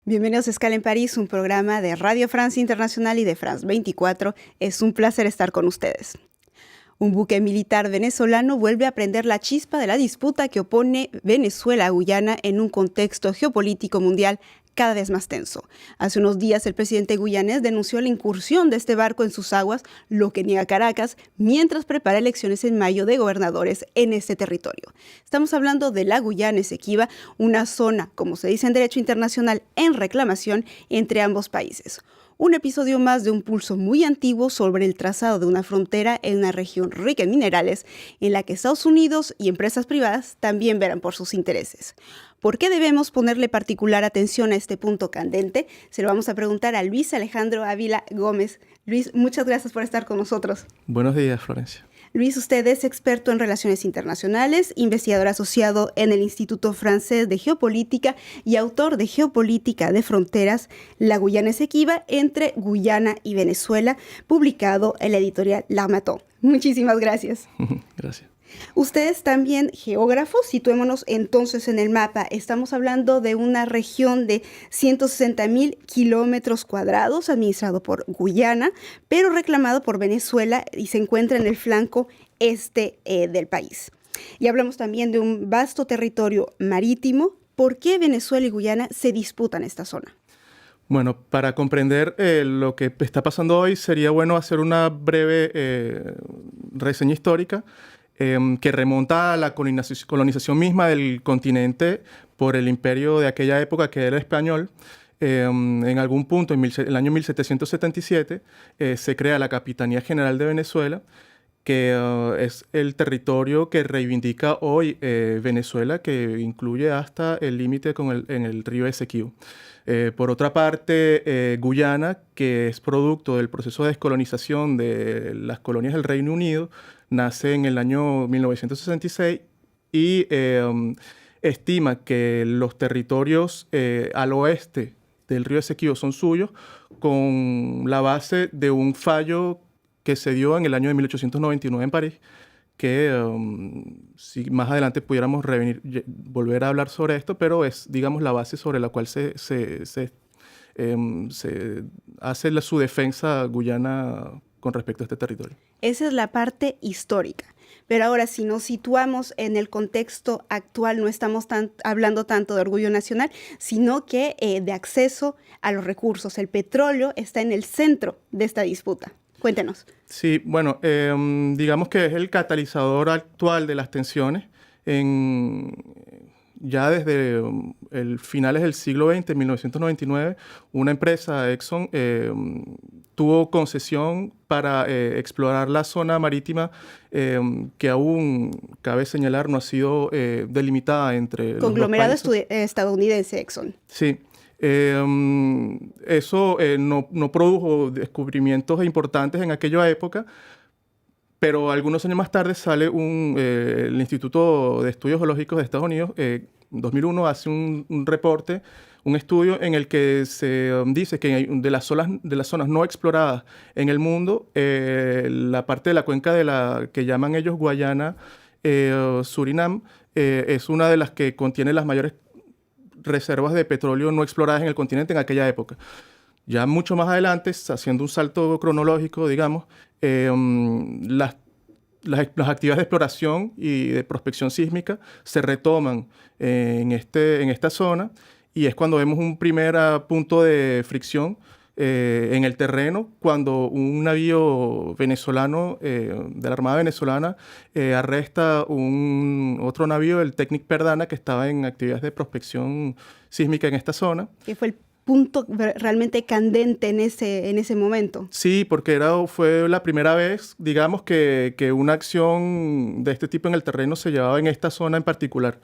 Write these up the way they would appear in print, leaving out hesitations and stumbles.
Bienvenidos a Escala en París, un programa de Radio France Internacional y de France 24. Es un placer estar con ustedes. Un buque militar venezolano vuelve a prender la chispa de la disputa que opone Venezuela a Guyana en un contexto geopolítico mundial cada vez más tenso. Hace unos días el presidente guyanés denunció la incursión de este barco en sus aguas, lo que niega Caracas, mientras prepara elecciones en mayo de gobernadores en este territorio. Estamos hablando de la Guyana Esequiba, una zona, como se dice en derecho internacional, en reclamación entre ambos países. Un episodio más de un pulso muy antiguo sobre el trazado de una frontera en una región rica en minerales, en la que Estados Unidos y empresas privadas también verán por sus intereses. ¿Por qué debemos ponerle particular atención a este punto candente? Se lo vamos a preguntar a Luis Alejandro Ávila Gómez. Luis, muchas gracias por estar con nosotros. Buenos días, Florencia. Luis, usted es experto en relaciones internacionales, investigador asociado en el Instituto Francés de Geopolítica y autor de Geopolítica de Fronteras, la Guyana Esequiba entre Guyana y Venezuela, publicado en la editorial L'Harmattan. Muchísimas gracias. Gracias. Usted es también geógrafo. Situémonos entonces en el mapa. Estamos hablando de una región de 160.000 kilómetros cuadrados administrado por Guyana, pero reclamado por Venezuela y se encuentra en el flanco este del país. Y hablamos también de un vasto territorio marítimo. ¿Por qué Venezuela y Guyana se disputan esta zona? Bueno, para comprender lo que está pasando hoy, sería bueno hacer una breve reseña histórica que remonta a la colonización misma del continente por el imperio de aquella época, que era español. En algún punto, en el año 1777, se crea la Capitanía General de Venezuela, que es el territorio que reivindica hoy Venezuela, que incluye hasta el límite en el río Esequibo. Por otra parte, Guyana, que es producto del proceso de descolonización de las colonias del Reino Unido, nace en el año 1966 y estima que los territorios al oeste del río Esequibo son suyos, con la base de un fallo que se dio en el año de 1899 en París, que si más adelante pudiéramos volver a hablar sobre esto, pero es, digamos, la base sobre la cual se hace su defensa guyana con respecto a este territorio. Esa es la parte histórica. Pero ahora, si nos situamos en el contexto actual, no estamos hablando tanto de orgullo nacional, sino que de acceso a los recursos. El petróleo está en el centro de esta disputa. Cuéntenos. Sí, bueno, digamos que es el catalizador actual de las tensiones. Ya desde finales del siglo XX, 1999, una empresa, Exxon, tuvo concesión para explorar la zona marítima que aún, cabe señalar, no ha sido delimitada entre los conglomerado dos países. Estadounidense, Exxon. Sí. Eso no produjo descubrimientos importantes en aquella época, pero algunos años más tarde sale el Instituto de Estudios Geológicos de Estados Unidos, en 2001 hace un reporte, un estudio en el que se dice que de las zonas no exploradas en el mundo, la parte de la cuenca de la que llaman ellos Guayana, Surinam, es una de las que contiene las mayores reservas de petróleo no exploradas en el continente en aquella época. Ya mucho más adelante, haciendo un salto cronológico, digamos, las actividades de exploración y de prospección sísmica se retoman en esta zona, y es cuando vemos un primer punto de fricción en el terreno, cuando un navío venezolano de la Armada venezolana arresta otro navío, el Technic Perdana, que estaba en actividades de prospección sísmica en esta zona. ¿Qué fue el punto realmente candente en ese momento? Sí, porque fue la primera vez, digamos, que una acción de este tipo en el terreno se llevaba en esta zona en particular.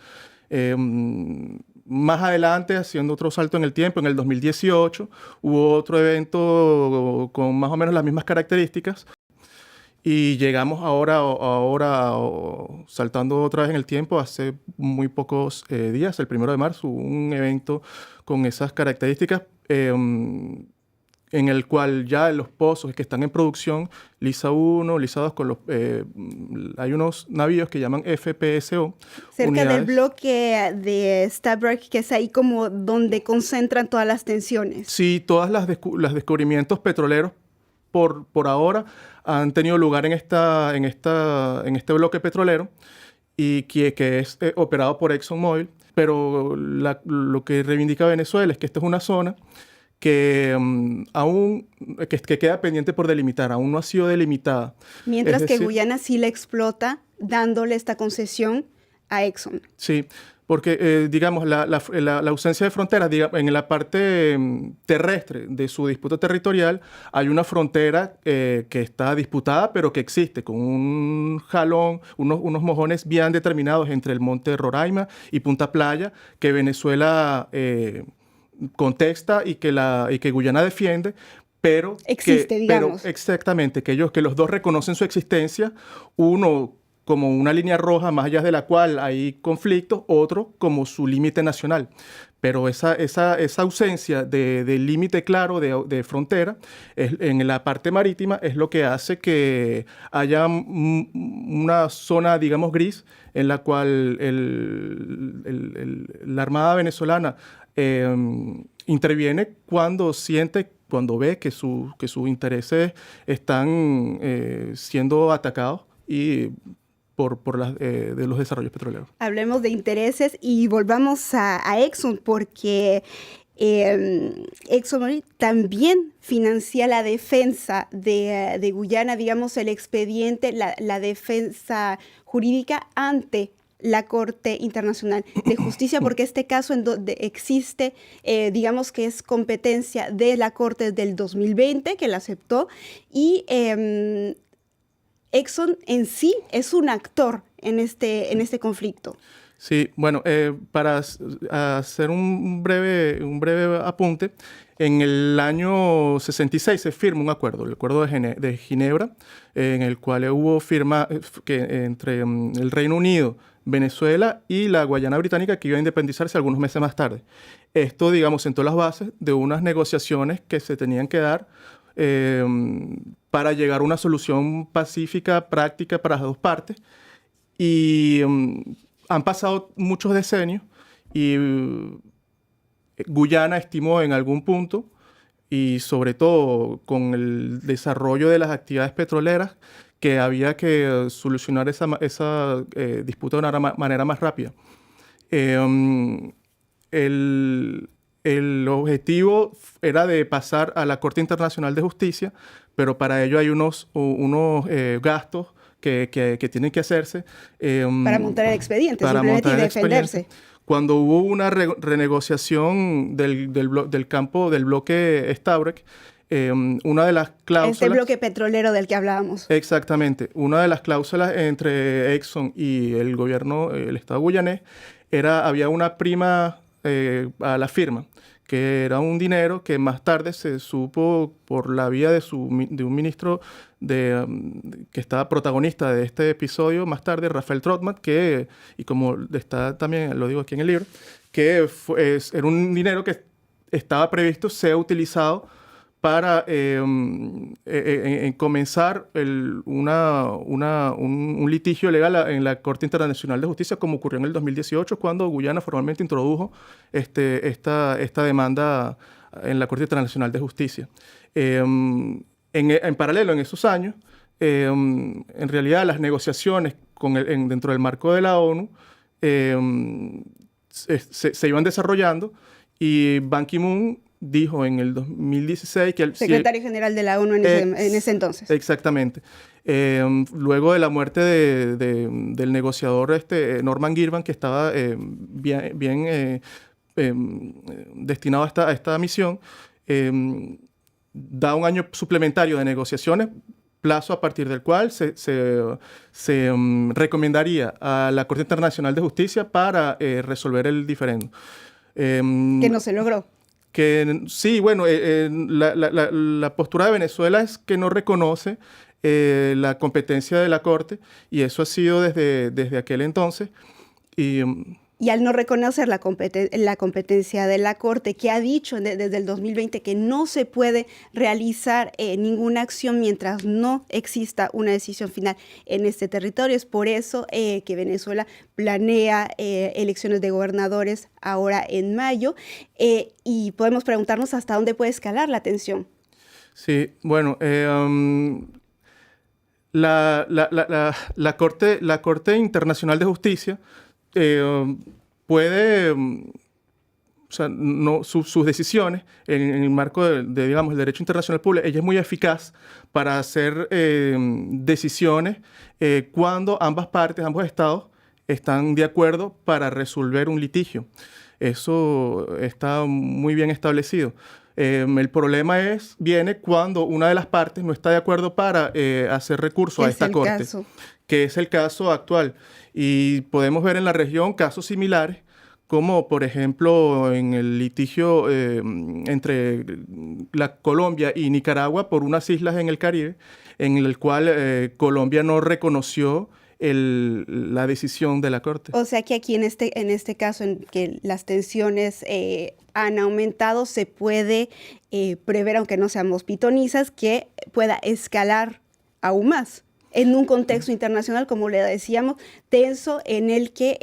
Más adelante, haciendo otro salto en el tiempo, en el 2018, hubo otro evento con más o menos las mismas características. Y llegamos ahora, saltando otra vez en el tiempo, hace muy pocos días, el 1 de marzo, hubo un evento con esas características. en el cual ya los pozos que están en producción, Lisa 1, Lisa 2, hay unos navíos que llaman FPSO. Cerca del bloque de Stabroek, que es ahí como donde concentran todas las tensiones. Sí, todas los descubrimientos petroleros por ahora han tenido lugar en este bloque petrolero y que es operado por ExxonMobil, pero lo que reivindica Venezuela es que esta es una zona que que queda pendiente por delimitar, aún no ha sido delimitada. Mientras que Guyana sí la explota, dándole esta concesión a Exxon. Sí, porque digamos, la ausencia de fronteras, en la parte terrestre de su disputa territorial, hay una frontera que está disputada, pero que existe, con un jalón, unos mojones bien determinados entre el monte Roraima y Punta Playa, que Venezuela contesta y que Guyana defiende, pero digamos. Pero exactamente, que los dos reconocen su existencia, uno como una línea roja más allá de la cual hay conflictos, otro como su límite nacional. Pero esa ausencia de límite claro de frontera en la parte marítima es lo que hace que haya una zona, digamos, gris, en la cual la Armada venezolana interviene cuando ve que sus intereses están siendo atacados y de los desarrollos petroleros. Hablemos de intereses y volvamos a Exxon, porque ExxonMobil también financia la defensa de Guyana, digamos, el expediente, la defensa jurídica ante la Corte Internacional de Justicia, porque este caso en donde existe, digamos que es competencia de la Corte del 2020, que la aceptó, y Exxon en sí es un actor en este conflicto. Sí, bueno, para hacer un breve apunte, en el año 66 se firma un acuerdo, el Acuerdo de Ginebra, en el cual hubo firma entre el Reino Unido, Venezuela y la Guayana Británica, que iba a independizarse algunos meses más tarde. Esto, digamos, sentó las bases de unas negociaciones que se tenían que dar para llegar a una solución pacífica, práctica para las dos partes. Y han pasado muchos decenios y Guyana estimó en algún punto, y sobre todo con el desarrollo de las actividades petroleras, que había que solucionar esa disputa de una manera más rápida. El objetivo era de pasar a la Corte Internacional de Justicia, pero para ello hay unos gastos que tienen que hacerse. Para montar el expediente, simplemente y defenderse. Cuando hubo una renegociación del campo del bloque Stabroek, una de las cláusulas... Este bloque petrolero del que hablábamos. Exactamente. Una de las cláusulas entre Exxon y el gobierno, el Estado guyanés, había una prima a la firma, que era un dinero que más tarde se supo por la vía de un ministro que estaba protagonista de este episodio, más tarde, Rafael Trotman, y como está también, lo digo aquí en el libro, que era un dinero que estaba previsto ser utilizado para comenzar un litigio legal en la Corte Internacional de Justicia, como ocurrió en el 2018, cuando Guyana formalmente introdujo esta demanda en la Corte Internacional de Justicia. En paralelo, en esos años, en realidad las negociaciones dentro del marco de la ONU se iban desarrollando, y Ban Ki-moon dijo en el 2016 que... Secretario General de la ONU en ese entonces. Exactamente. Luego de la muerte del negociador Norman Girvan, que estaba bien destinado a esta misión, da un año suplementario de negociaciones, plazo a partir del cual se recomendaría a la Corte Internacional de Justicia para resolver el diferendo. Que no se logró. Sí, bueno, la postura de Venezuela es que no reconoce la competencia de la Corte, y eso ha sido desde aquel entonces. Y Y al no reconocer la competencia de la Corte, que ha dicho desde el 2020 que no se puede realizar ninguna acción mientras no exista una decisión final en este territorio, es por eso que Venezuela planea elecciones de gobernadores ahora en mayo, y podemos preguntarnos hasta dónde puede escalar la tensión. Sí, bueno, la Corte Internacional de Justicia puede, o sea, sus decisiones en el marco digamos, el derecho internacional público, ella es muy eficaz para hacer decisiones cuando ambas partes, ambos estados, están de acuerdo para resolver un litigio. Eso está muy bien establecido. El problema viene cuando una de las partes no está de acuerdo para hacer recurso a esta corte, que es el caso actual. Y podemos ver en la región casos similares, como por ejemplo en el litigio entre Colombia y Nicaragua por unas islas en el Caribe, en el cual Colombia no reconoció la decisión de la Corte. O sea que aquí en este caso en que las tensiones han aumentado, se puede prever, aunque no seamos pitonizas, que pueda escalar aún más en un contexto internacional, como le decíamos, tenso, en el que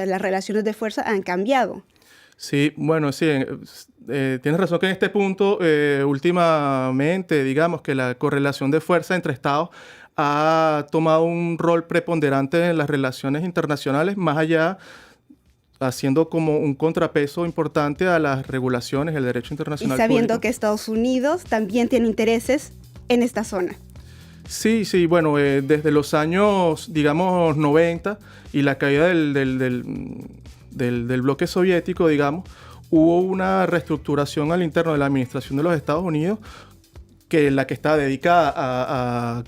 las relaciones de fuerza han cambiado. Sí, bueno, sí, tienes razón que en este punto, últimamente, digamos que la correlación de fuerza entre estados ha tomado un rol preponderante en las relaciones internacionales, más allá, haciendo como un contrapeso importante a las regulaciones, el derecho internacional. Y sabiendo público. Que Estados Unidos también tiene intereses en esta zona. Sí, bueno, desde los años, digamos, 90 y la caída del bloque soviético, digamos, hubo una reestructuración al interno de la administración de los Estados Unidos, la que está dedicada a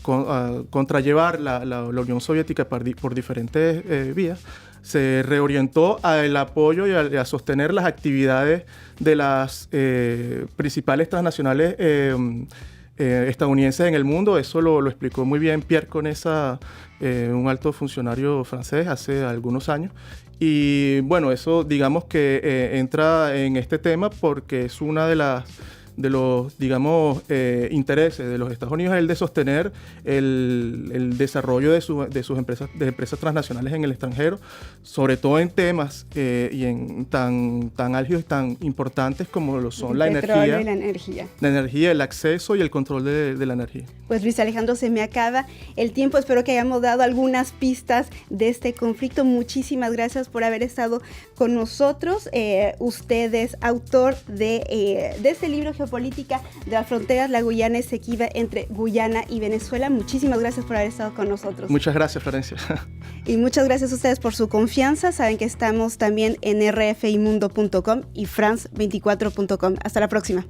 contrallevar la Unión Soviética por diferentes vías, se reorientó al apoyo y a sostener las actividades de las principales transnacionales estadounidenses en el mundo. Eso lo explicó muy bien Pierre Conesa, un alto funcionario francés, hace algunos años. Y bueno, eso digamos que entra en este tema porque es una de los, digamos, intereses de los Estados Unidos, es el de sostener el desarrollo de sus empresas transnacionales en el extranjero, sobre todo en temas y en tan álgidos y tan importantes como lo son la energía. La energía, el acceso y el control de la energía. Pues Luis Alejandro, se me acaba el tiempo. Espero que hayamos dado algunas pistas de este conflicto. Muchísimas gracias por haber estado con nosotros. Usted es autor de este libro, Geopolítica de las Fronteras, la Guyana Esequiba entre Guyana y Venezuela. Muchísimas gracias por haber estado con nosotros. Muchas gracias, Florencia. Y muchas gracias a ustedes por su confianza. Saben que estamos también en rfimundo.com y france24.com. Hasta la próxima.